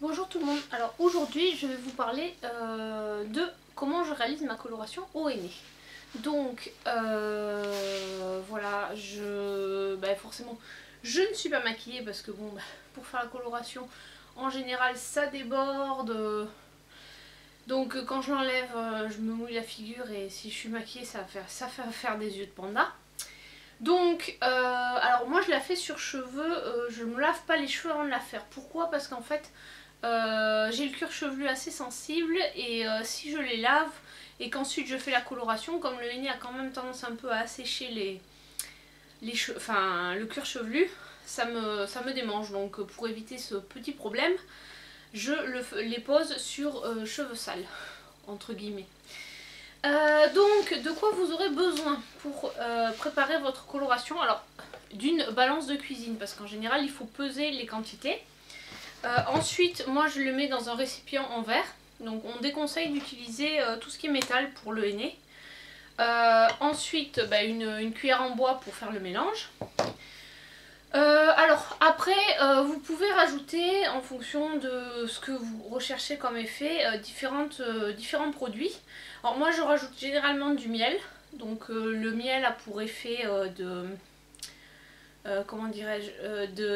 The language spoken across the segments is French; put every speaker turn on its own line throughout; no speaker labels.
Bonjour tout le monde, alors aujourd'hui je vais vous parler de comment je réalise ma coloration au henné. Donc voilà, forcément je ne suis pas maquillée parce que bon, pour faire la coloration en général ça déborde. Donc quand je l'enlève je me mouille la figure et si je suis maquillée ça va faire des yeux de panda. Donc alors moi je la fais sur cheveux, je me lave pas les cheveux avant de la faire. Pourquoi? Parce qu'en fait j'ai le cuir chevelu assez sensible et si je les lave et qu'ensuite je fais la coloration, comme le henné a quand même tendance un peu à assécher le cuir chevelu, ça me démange. Donc pour éviter ce petit problème, je les pose sur cheveux sales, entre guillemets. Donc de quoi vous aurez besoin pour préparer votre coloration? Alors d'une balance de cuisine parce qu'en général il faut peser les quantités. Ensuite moi je le mets dans un récipient en verre, donc on déconseille d'utiliser tout ce qui est métal pour le henné. Ensuite une cuillère en bois pour faire le mélange. Alors après vous pouvez rajouter en fonction de ce que vous recherchez comme effet différents produits. Alors moi je rajoute généralement du miel, donc le miel a pour effet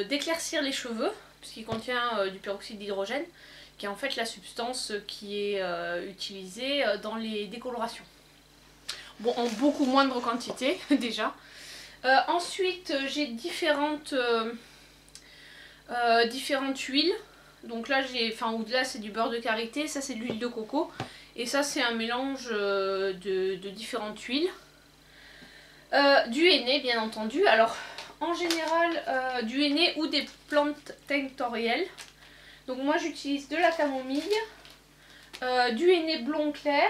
d'éclaircir les cheveux puisqu'il contient du peroxyde d'hydrogène qui est en fait la substance qui est utilisée dans les décolorations. Bon, en beaucoup moindre quantité déjà. Ensuite j'ai différentes huiles. Donc là au-delà c'est du beurre de karité, ça c'est de l'huile de coco et ça c'est un mélange de différentes huiles. Du henné bien entendu, alors en général du henné ou des plantes tinctorielles. Donc moi j'utilise de la camomille, du henné blond clair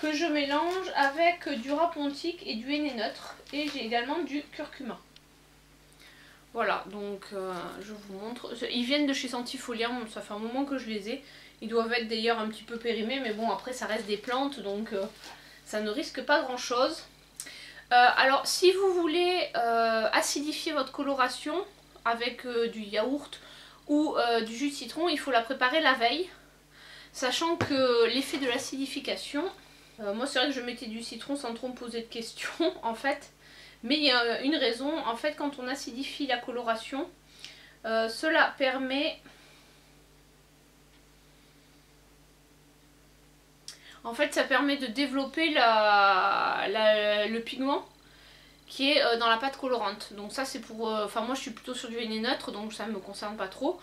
que je mélange avec du rapontique et du henné neutre, et j'ai également du curcuma. Voilà, donc je vous montre. Ils viennent de chez Santifolia, ça fait un moment que je les ai. Ils doivent être d'ailleurs un petit peu périmés, mais bon après ça reste des plantes, donc ça ne risque pas grand chose. Alors si vous voulez acidifier votre coloration avec du yaourt ou du jus de citron, il faut la préparer la veille. Sachant que l'effet de l'acidification, moi c'est vrai que je mettais du citron sans trop me poser de questions en fait. Mais il y a une raison, en fait quand on acidifie la coloration, cela permet... En fait ça permet de développer le pigment qui est dans la pâte colorante. Donc ça c'est pour... Enfin moi je suis plutôt sur du henné neutre donc ça ne me concerne pas trop.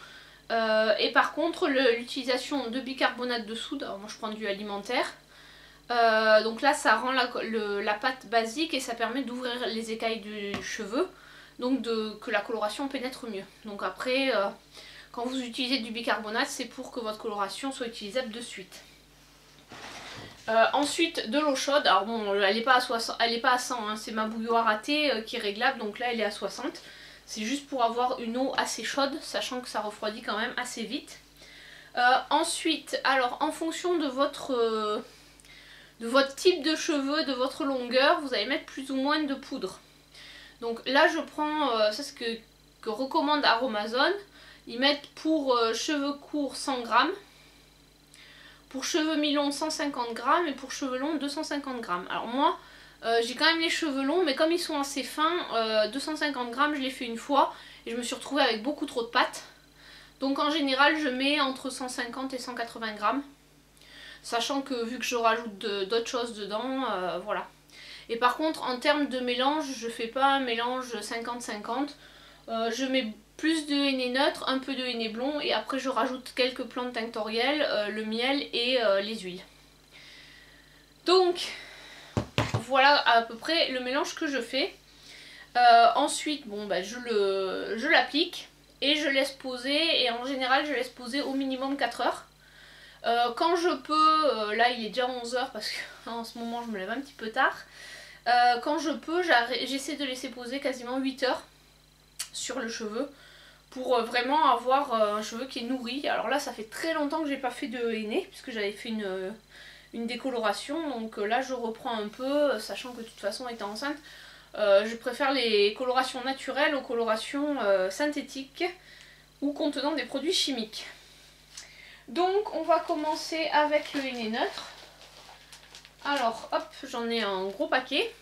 Et par contre l'utilisation de bicarbonate de soude, alors moi je prends du alimentaire. Donc là ça rend la pâte basique et ça permet d'ouvrir les écailles du cheveu. Donc que la coloration pénètre mieux. Donc après quand vous utilisez du bicarbonate c'est pour que votre coloration soit utilisable de suite. Ensuite de l'eau chaude, alors bon elle n'est pas à 100, hein, c'est ma bouilloire à thé qui est réglable, donc là elle est à 60. C'est juste pour avoir une eau assez chaude, sachant que ça refroidit quand même assez vite. Ensuite, alors en fonction de votre type de cheveux, de votre longueur, vous allez mettre plus ou moins de poudre. Donc là je prends, ça c'est ce que recommande Aromazone, ils mettent pour cheveux courts 100 grammes. Pour cheveux mi-longs 150 grammes et pour cheveux longs 250 grammes. Alors moi j'ai quand même les cheveux longs mais comme ils sont assez fins, 250 grammes je l'ai fait une fois et je me suis retrouvée avec beaucoup trop de pâte. Donc en général je mets entre 150 et 180 grammes. Sachant que vu que je rajoute d'autres choses dedans, voilà. Et par contre en termes de mélange, je fais pas un mélange 50-50. Je mets plus de henné neutre, un peu de henné blond et après je rajoute quelques plantes tinctorielles, le miel et les huiles. Donc voilà à peu près le mélange que je fais. Ensuite bon, je l'applique et je laisse poser, et en général je laisse poser au minimum 4 heures. Quand je peux, là il est déjà 11 h parce qu'en ce moment je me lève un petit peu tard. Quand je peux j'essaie de laisser poser quasiment 8 heures sur le cheveu pour vraiment avoir un cheveu qui est nourri. Alors là ça fait très longtemps que j'ai pas fait de henné puisque j'avais fait une décoloration, donc là je reprends un peu, sachant que de toute façon étant enceinte je préfère les colorations naturelles aux colorations synthétiques ou contenant des produits chimiques. Donc on va commencer avec le henné neutre. Alors hop, j'en ai un gros paquet.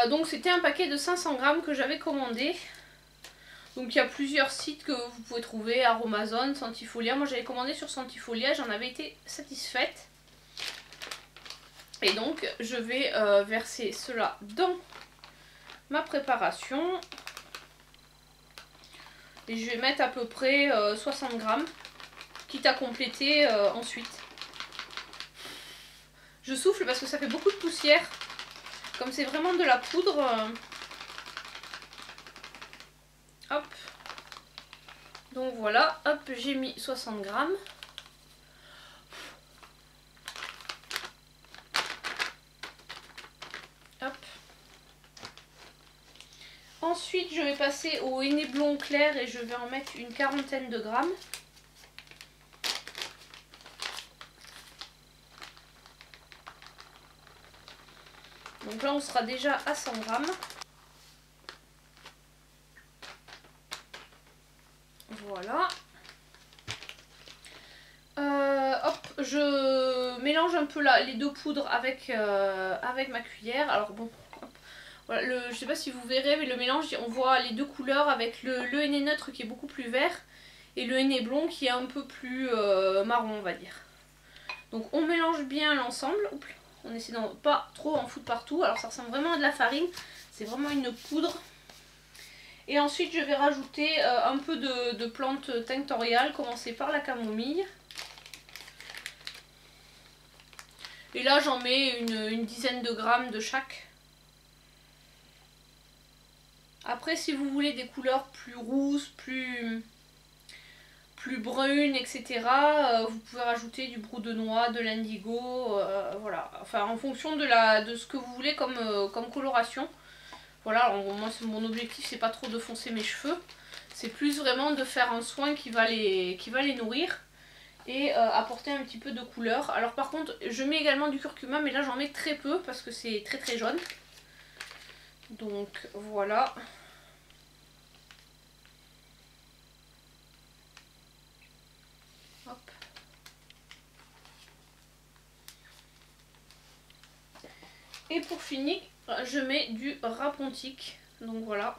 Donc c'était un paquet de 500 grammes que j'avais commandé. Donc il y a plusieurs sites que vous pouvez trouver, Aromazone, Centifolia. Moi j'avais commandé sur Centifolia, j'en avais été satisfaite. Et donc je vais verser cela dans ma préparation. Et je vais mettre à peu près 60 grammes, quitte à compléter ensuite. Je souffle parce que ça fait beaucoup de poussière. Comme c'est vraiment de la poudre. Hop. Donc voilà, hop, j'ai mis 60 grammes. Hop. Ensuite, je vais passer au henné blond clair et je vais en mettre une quarantaine de grammes. Donc là, on sera déjà à 100 grammes. Voilà. Hop, je mélange un peu les deux poudres avec ma cuillère. Alors bon, hop, voilà, je sais pas si vous verrez, mais le mélange, on voit les deux couleurs avec le henné neutre qui est beaucoup plus vert et le henné blond qui est un peu plus marron, on va dire. Donc on mélange bien l'ensemble. On essaie de pas trop en foutre partout. Alors ça ressemble vraiment à de la farine. C'est vraiment une poudre. Et ensuite je vais rajouter un peu de plantes tinctoriales. Commencer par la camomille. Et là j'en mets une dizaine de grammes de chaque. Après si vous voulez des couleurs plus rousses, plus brunes, etc. Vous pouvez rajouter du brou de noix, de l'indigo, voilà. Enfin en fonction de ce que vous voulez comme coloration. Voilà, alors, moi mon objectif c'est pas trop de foncer mes cheveux. C'est plus vraiment de faire un soin qui va les nourrir. Et apporter un petit peu de couleur. Alors par contre je mets également du curcuma, mais là j'en mets très peu parce que c'est très très jaune. Donc voilà. Hop. Et pour finir je mets du Rapontic. Donc voilà.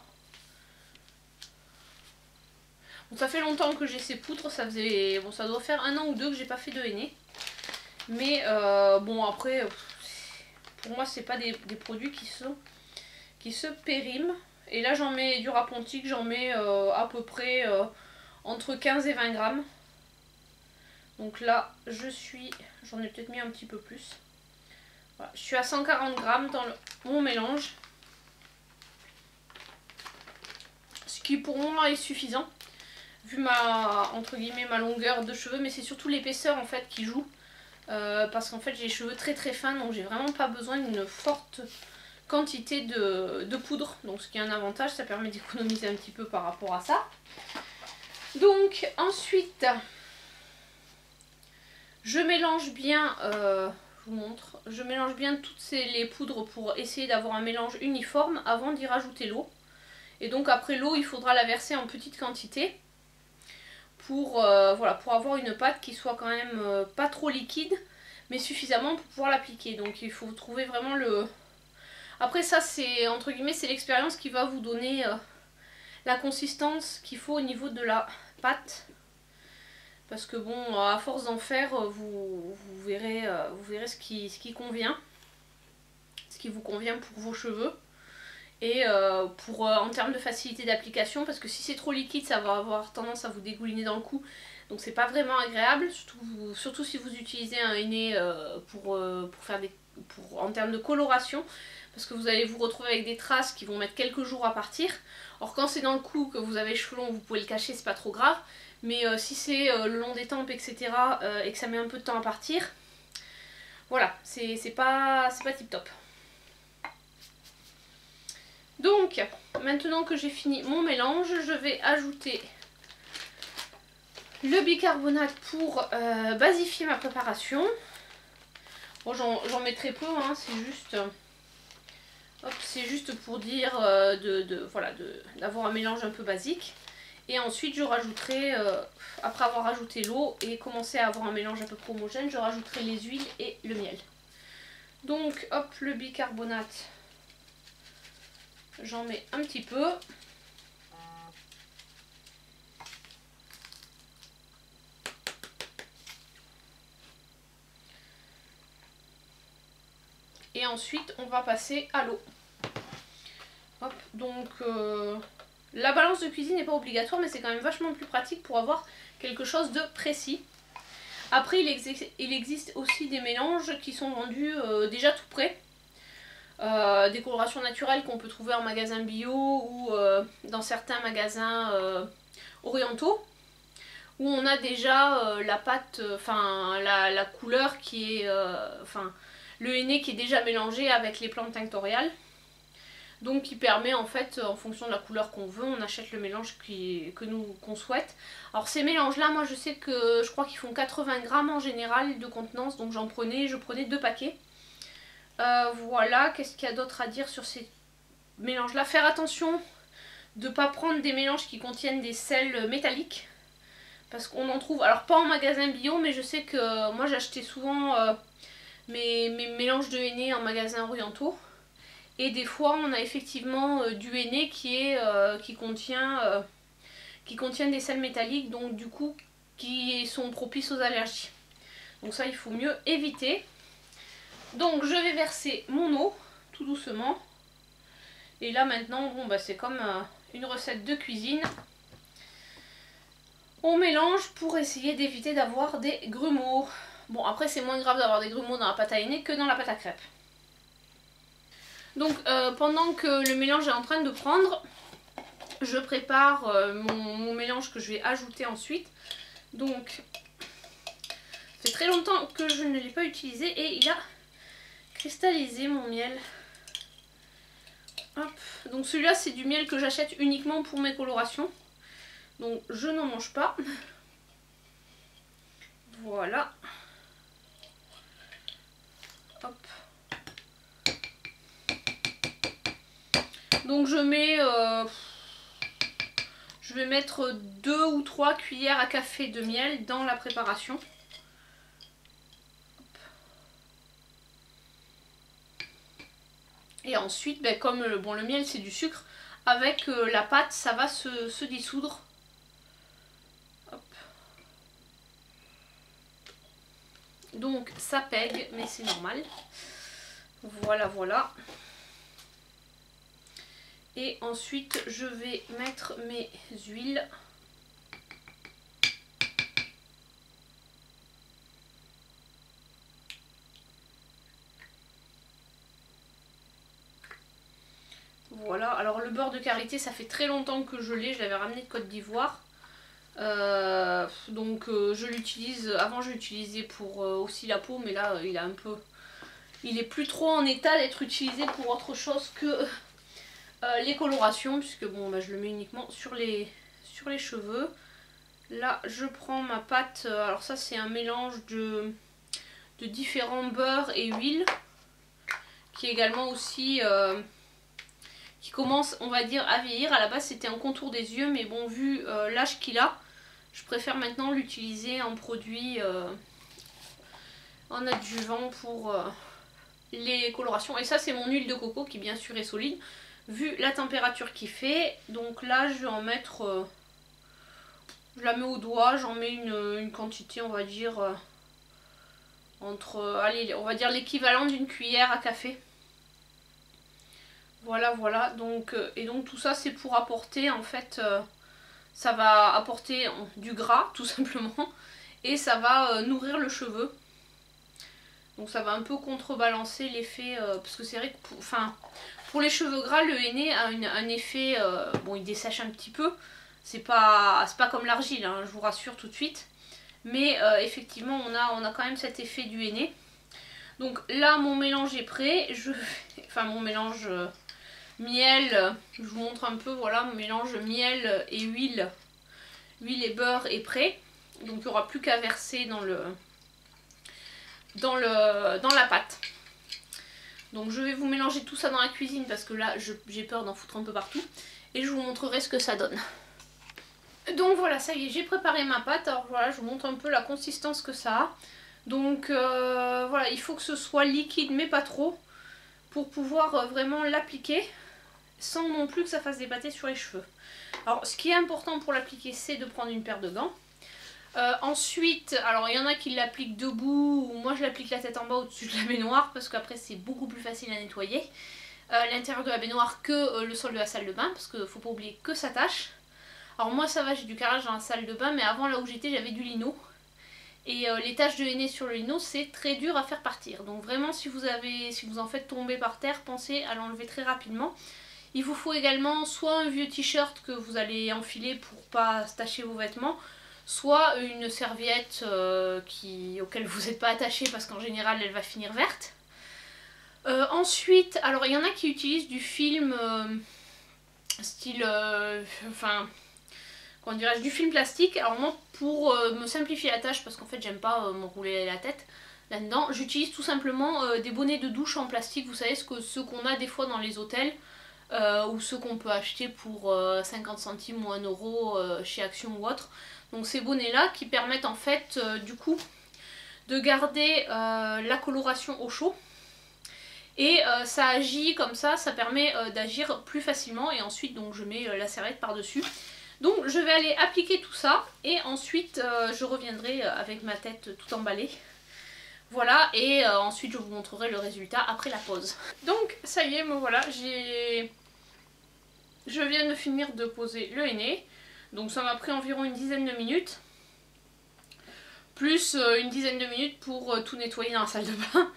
Bon, ça fait longtemps que j'ai ces poudres, ça doit faire 1 an ou 2 que j'ai pas fait de henné. Mais bon après, pour moi c'est pas des produits qui se périment. Et là j'en mets du Rapontic, j'en mets à peu près entre 15 et 20 grammes. Donc là j'en ai peut-être mis un petit peu plus. Voilà, je suis à 140 grammes dans mon mélange. Ce qui pour moi est suffisant. Vu entre guillemets ma longueur de cheveux, mais c'est surtout l'épaisseur en fait qui joue. Parce qu'en fait j'ai les cheveux très très fins, donc j'ai vraiment pas besoin d'une forte quantité de poudre. Donc ce qui est un avantage, ça permet d'économiser un petit peu par rapport à ça. Donc ensuite, je mélange bien, je vous montre, je mélange bien toutes les poudres pour essayer d'avoir un mélange uniforme avant d'y rajouter l'eau. Et donc après l'eau, il faudra la verser en petite quantité. Voilà, pour avoir une pâte qui soit quand même pas trop liquide, mais suffisamment pour pouvoir l'appliquer. Donc il faut trouver vraiment le... Après ça c'est entre guillemets c'est l'expérience qui va vous donner la consistance qu'il faut au niveau de la pâte. Parce que bon, à force d'en faire, vous verrez ce qui convient. Ce qui vous convient pour vos cheveux. Et en termes de facilité d'application, parce que si c'est trop liquide ça va avoir tendance à vous dégouliner dans le cou, donc c'est pas vraiment agréable, surtout si vous utilisez un henné en termes de coloration, parce que vous allez vous retrouver avec des traces qui vont mettre quelques jours à partir. Or quand c'est dans le cou, que vous avez les cheveux longs, vous pouvez le cacher, c'est pas trop grave, mais si c'est le long des tempes etc. Et que ça met un peu de temps à partir, voilà, c'est pas tip top. Donc, maintenant que j'ai fini mon mélange, je vais ajouter le bicarbonate pour basifier ma préparation. Bon, j'en mets très peu, hein, c'est juste pour dire voilà, d'avoir un mélange un peu basique. Et ensuite je rajouterai, après avoir ajouté l'eau et commencé à avoir un mélange à peu près homogène, je rajouterai les huiles et le miel. Donc hop, le bicarbonate, j'en mets un petit peu. Et ensuite on va passer à l'eau. Hop, donc la balance de cuisine n'est pas obligatoire, mais c'est quand même vachement plus pratique pour avoir quelque chose de précis. Après il existe aussi des mélanges qui sont vendus déjà tout prêts. Des colorations naturelles qu'on peut trouver en magasin bio ou dans certains magasins orientaux, où on a déjà la pâte, enfin la couleur qui est, enfin le henné qui est déjà mélangé avec les plantes tinctoriales. Donc qui permet en fait, en fonction de la couleur qu'on veut, on achète le mélange qu'on souhaite. Alors ces mélanges là, moi je sais que je crois qu'ils font 80 grammes en général de contenance, donc je prenais 2 paquets. Voilà, qu'est-ce qu'il y a d'autre à dire sur ces mélanges là? Faire attention de ne pas prendre des mélanges qui contiennent des sels métalliques. Parce qu'on en trouve, alors pas en magasin bio, mais je sais que moi j'achetais souvent mes mélanges de henné en magasins orientaux. Et des fois on a effectivement du henné qui contient des sels métalliques, donc du coup qui sont propices aux allergies. Donc ça il faut mieux éviter. Donc je vais verser mon eau tout doucement. Et là maintenant, bon bah c'est comme une recette de cuisine. On mélange pour essayer d'éviter d'avoir des grumeaux. Bon après c'est moins grave d'avoir des grumeaux dans la pâte à henné que dans la pâte à crêpes. Donc pendant que le mélange est en train de prendre, je prépare mon mélange que je vais ajouter ensuite. Donc ça fait très longtemps que je ne l'ai pas utilisé et il a cristallisé mon miel. Hop. Donc celui-là c'est du miel que j'achète uniquement pour mes colorations. Donc je n'en mange pas. Voilà. Hop. Donc je vais mettre 2 ou 3 cuillères à café de miel dans la préparation. Hop. Et ensuite, ben, comme le miel c'est du sucre, avec la pâte ça va se dissoudre. Hop. Donc ça pègue, mais c'est normal. Voilà, voilà. Et ensuite je vais mettre mes huiles. Voilà, alors le beurre de karité ça fait très longtemps que je l'ai, je l'avais ramené de Côte d'Ivoire. Donc je l'utilise, avant je l'utilisais pour aussi la peau, mais là il est plus trop en état d'être utilisé pour autre chose que les colorations, puisque bon bah, je le mets uniquement sur les cheveux. Là je prends ma pâte, alors ça c'est un mélange de différents beurres et huiles, qui est également aussi qui commence on va dire à vieillir. À la base c'était un contour des yeux, mais bon vu l'âge qu'il a, je préfère maintenant l'utiliser en produit en adjuvant pour les colorations. Et ça c'est mon huile de coco qui bien sûr est solide vu la température qu'il fait. Donc là je vais en mettre, je la mets au doigt, j'en mets une quantité on va dire entre, allez on va dire l'équivalent d'une cuillère à café. Voilà, voilà, donc, et donc tout ça c'est pour apporter en fait, ça va apporter du gras tout simplement, et ça va nourrir le cheveu. Donc ça va un peu contrebalancer l'effet, parce que c'est vrai que pour les cheveux gras, le henné a un effet, bon il dessèche un petit peu, c'est pas comme l'argile, hein, je vous rassure tout de suite, mais effectivement on a quand même cet effet du henné. Donc là mon mélange est prêt, enfin mon mélange miel, je vous montre un peu, voilà mon mélange miel et huile et beurre est prêt. Donc il n'y aura plus qu'à verser dans la pâte. Donc je vais vous mélanger tout ça dans la cuisine parce que là j'ai peur d'en foutre un peu partout. Et je vous montrerai ce que ça donne. Donc voilà, ça y est, j'ai préparé ma pâte. Alors voilà, je vous montre un peu la consistance que ça a. Donc voilà, il faut que ce soit liquide mais pas trop pour pouvoir vraiment l'appliquer sans non plus que ça fasse des pâtés sur les cheveux. Alors ce qui est important pour l'appliquer, c'est de prendre une paire de gants. Ensuite, alors il y en a qui l'appliquent debout, ou moi je l'applique la tête en bas au-dessus de la baignoire parce qu'après c'est beaucoup plus facile à nettoyer. L'intérieur de la baignoire que le sol de la salle de bain, parce qu'il ne faut pas oublier que ça tâche. Alors moi ça va, j'ai du carrelage dans la salle de bain, mais avant là où j'étais j'avais du lino. Et les taches de henné sur le lino, c'est très dur à faire partir. Donc vraiment si vous en faites tomber par terre, pensez à l'enlever très rapidement. Il vous faut également soit un vieux t-shirt que vous allez enfiler pour pas tacher vos vêtements, soit une serviette auquel vous n'êtes pas attaché parce qu'en général elle va finir verte. Ensuite, alors il y en a qui utilisent du film style, comment dirais-je, du film plastique. Alors moi pour me simplifier la tâche, parce qu'en fait j'aime pas me rouler la tête là-dedans, j'utilise tout simplement des bonnets de douche en plastique, vous savez ceux qu'on a des fois dans les hôtels. Ou ceux qu'on peut acheter pour 50 centimes ou 1 euro chez Action ou autre. Donc ces bonnets là qui permettent en fait du coup de garder la coloration au chaud. Et ça agit comme ça permet d'agir plus facilement. Et ensuite donc je mets la serviette par dessus. Donc je vais aller appliquer tout ça et ensuite je reviendrai avec ma tête tout emballée. Voilà, et ensuite je vous montrerai le résultat après la pause. Donc ça y est, me voilà, je viens de finir de poser le henné. Donc ça m'a pris environ une dizaine de minutes. Plus une dizaine de minutes pour tout nettoyer dans la salle de bain.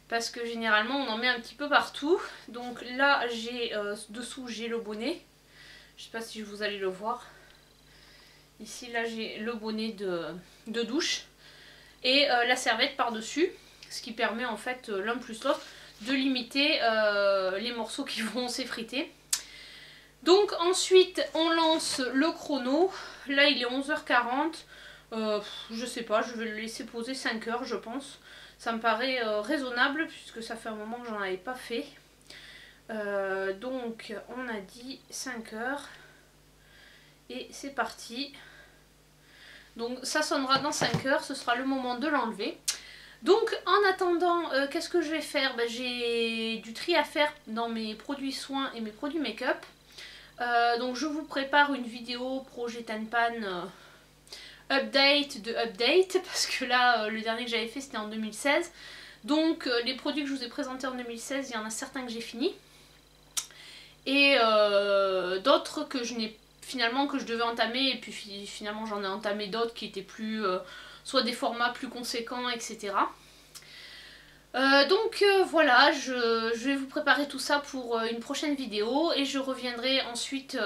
Parce que généralement on en met un petit peu partout. Donc là j'ai dessous j'ai le bonnet. Je sais pas si vous allez le voir. Ici là j'ai le bonnet de douche. Et la serviette par dessus. Ce qui permet en fait l'un plus l'autre de limiter les morceaux qui vont s'effriter. Donc ensuite on lance le chrono. Là il est 11h40. Je sais pas, je vais le laisser poser 5 heures je pense. Ça me paraît raisonnable puisque ça fait un moment que j'en avais pas fait. Donc on a dit 5 heures. Et c'est parti. Donc ça sonnera dans 5 heures, ce sera le moment de l'enlever. Donc en attendant, qu'est-ce que je vais faire? J'ai du tri à faire dans mes produits soins et mes produits make-up. Donc je vous prépare une vidéo projet Tenpan update de update parce que là le dernier que j'avais fait c'était en 2016. Donc les produits que je vous ai présentés en 2016, il y en a certains que j'ai fini et d'autres que je n'ai finalement que je devais entamer et puis finalement j'en ai entamé d'autres qui étaient plus soit des formats plus conséquents, etc. Donc voilà, je vais vous préparer tout ça pour une prochaine vidéo et je reviendrai ensuite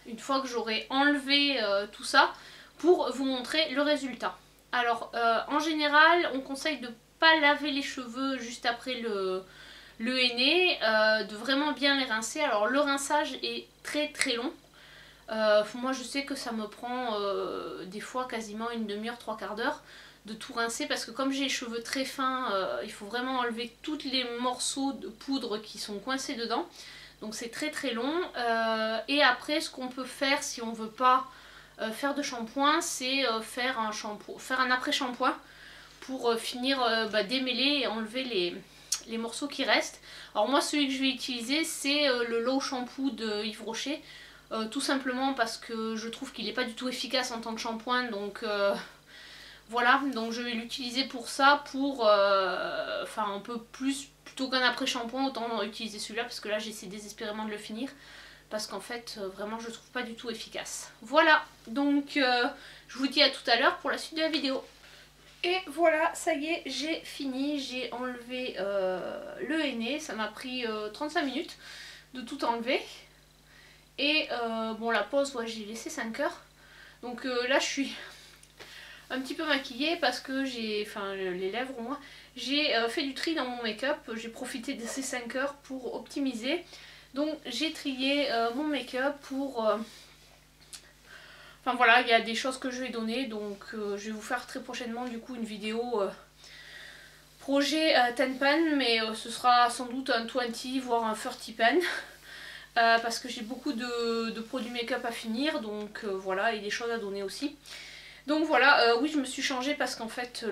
une fois que j'aurai enlevé tout ça pour vous montrer le résultat. Alors en général on conseille de ne pas laver les cheveux juste après le henné, de vraiment bien les rincer. Alors le rinçage est très très long. Moi je sais que ça me prend des fois quasiment une demi-heure, 3/4 d'heure de tout rincer parce que comme j'ai les cheveux très fins, il faut vraiment enlever tous les morceaux de poudre qui sont coincés dedans. Donc c'est très très long. Et après ce qu'on peut faire si on veut pas faire de shampoing, c'est faire un après-shampoing pour finir démêler et enlever les morceaux qui restent. Alors moi celui que je vais utiliser c'est le Low Shampoo de Yves Rocher. Tout simplement parce que je trouve qu'il n'est pas du tout efficace en tant que shampoing, donc voilà, donc je vais l'utiliser pour ça, un peu plus, plutôt qu'un après-shampoing, autant utiliser celui-là parce que là j'essaie désespérément de le finir parce qu'en fait vraiment je le trouve pas du tout efficace. Voilà, donc je vous dis à tout à l'heure pour la suite de la vidéo. Et voilà, ça y est, j'ai fini, j'ai enlevé le henné, ça m'a pris 35 minutes de tout enlever. Et bon, la pause, ouais, j'ai laissé 5 heures. Donc là, je suis un petit peu maquillée parce que j'ai, les lèvres au moins, j'ai fait du tri dans mon make-up. J'ai profité de ces 5 heures pour optimiser. Donc j'ai trié mon make-up pour... Enfin voilà, il y a des choses que je vais donner. Donc je vais vous faire très prochainement du coup une vidéo projet Tenpan. Mais ce sera sans doute un 20 voire un 30 pan. parce que j'ai beaucoup de produits make-up à finir, donc voilà, et des choses à donner aussi. Donc voilà, oui je me suis changée parce qu'en fait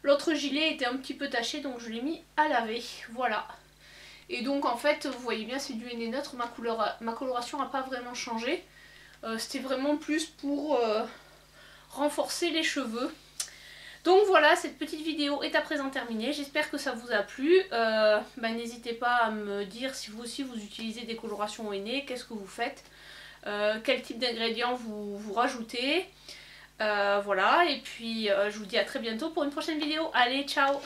l'autre gilet était un petit peu taché, donc je l'ai mis à laver, voilà. Et donc en fait vous voyez bien c'est du henné neutre, ma coloration n'a pas vraiment changé. C'était vraiment plus pour renforcer les cheveux. Donc voilà, cette petite vidéo est à présent terminée, j'espère que ça vous a plu. N'hésitez pas à me dire si vous aussi vous utilisez des colorations au henné, qu'est-ce que vous faites, quel type d'ingrédients vous rajoutez. Voilà, et puis je vous dis à très bientôt pour une prochaine vidéo. Allez, ciao!